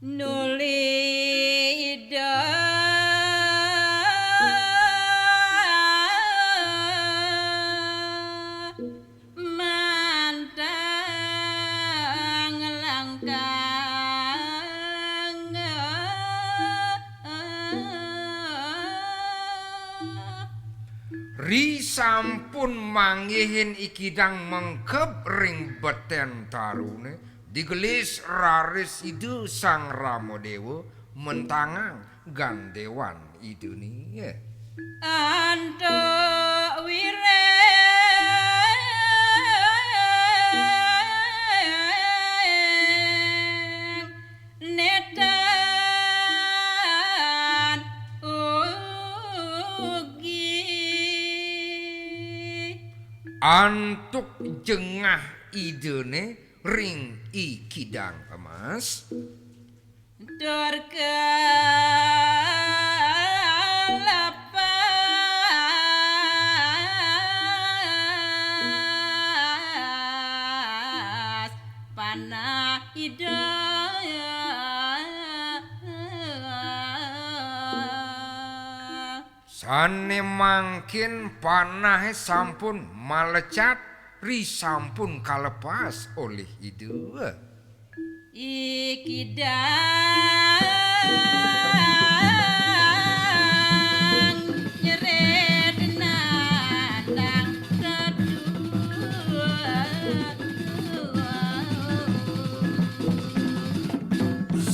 Nuli ida mantang langkang Ri sampun manggihin ikidang mengkep ring beten tarune digelis raris itu sang Ramodewa mentangang gandewan itu nih. anto wireng netan ugi Antuk jengah idene ring ikidang emas terkalapas panah ida sane mangkin panah sampun malecat ri sampun kalepas oleh itu. ikidang nyeret nandang kedua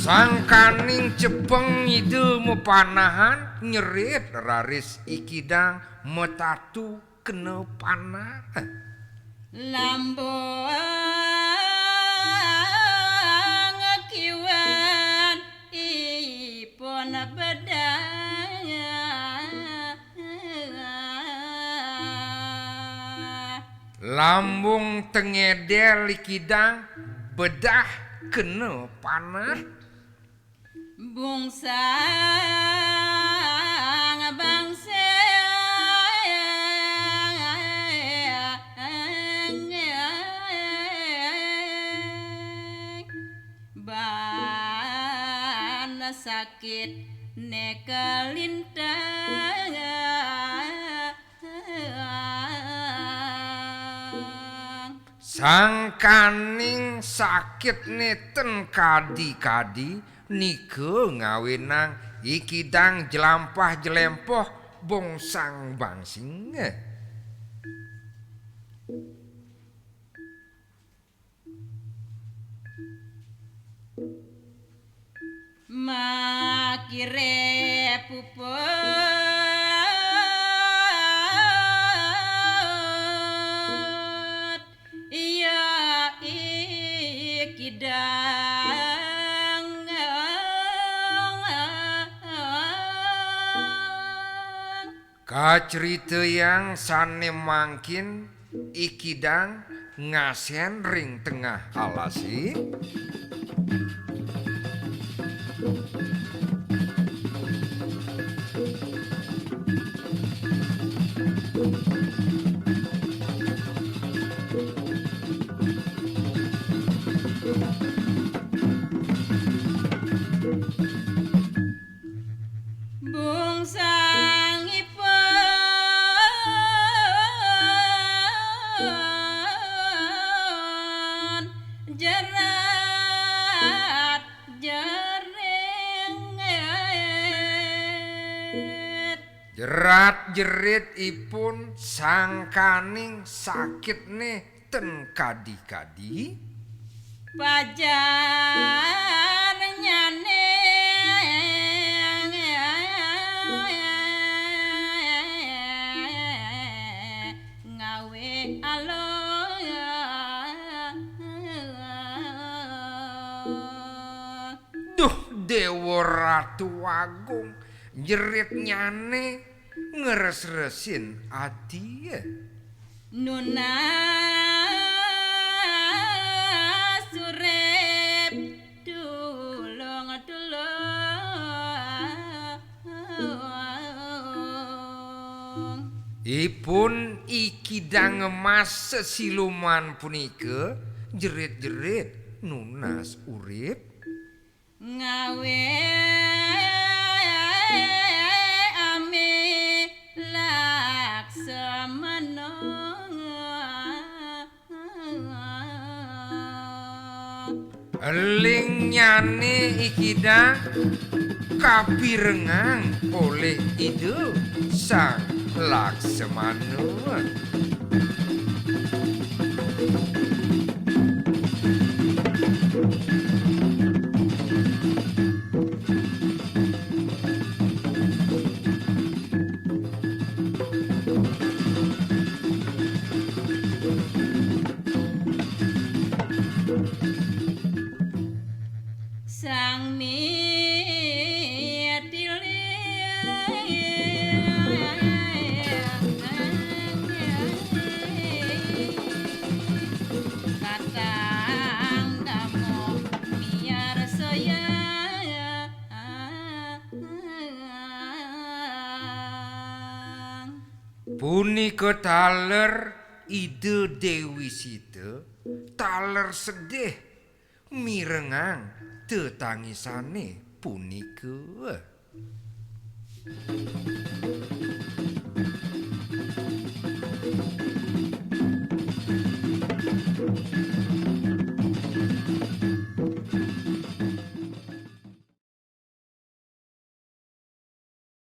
Sangkaning cepeng itu mepanahan nyerit raris ikidang metatu kena panah. lambang kiwan ipon bedah Lambung tengedel ikidang bedah kena panah. Bungsang bangsa ban sakit nekelintang Sangkaning sakit neten kadi-kadi nike ngawinang ikidang jelampah jelempoh bongsang bangsing. makire puput iya ikidang Kacerita yang sane mangkin ikidang ngasen ring tengah alasi bungsangipun jerat jeringet jerat jerit ipun sangkaning sakit nih ten kadi-kadi pajar nyane ngawe alo duh Dewa Ratu Agung jerit nyane ngeres-resin ati ya. Nuna surep dul Ikidang ngemas sesiluman punika jerit-jerit nunas urip ngawe ame laksamana eling nyane ikidang kapirengang oleh ide sang Laksamana. sang Kakang damo biar saya Punika taler ide Dewi Sita taler sedih mirengang tetangisane punika.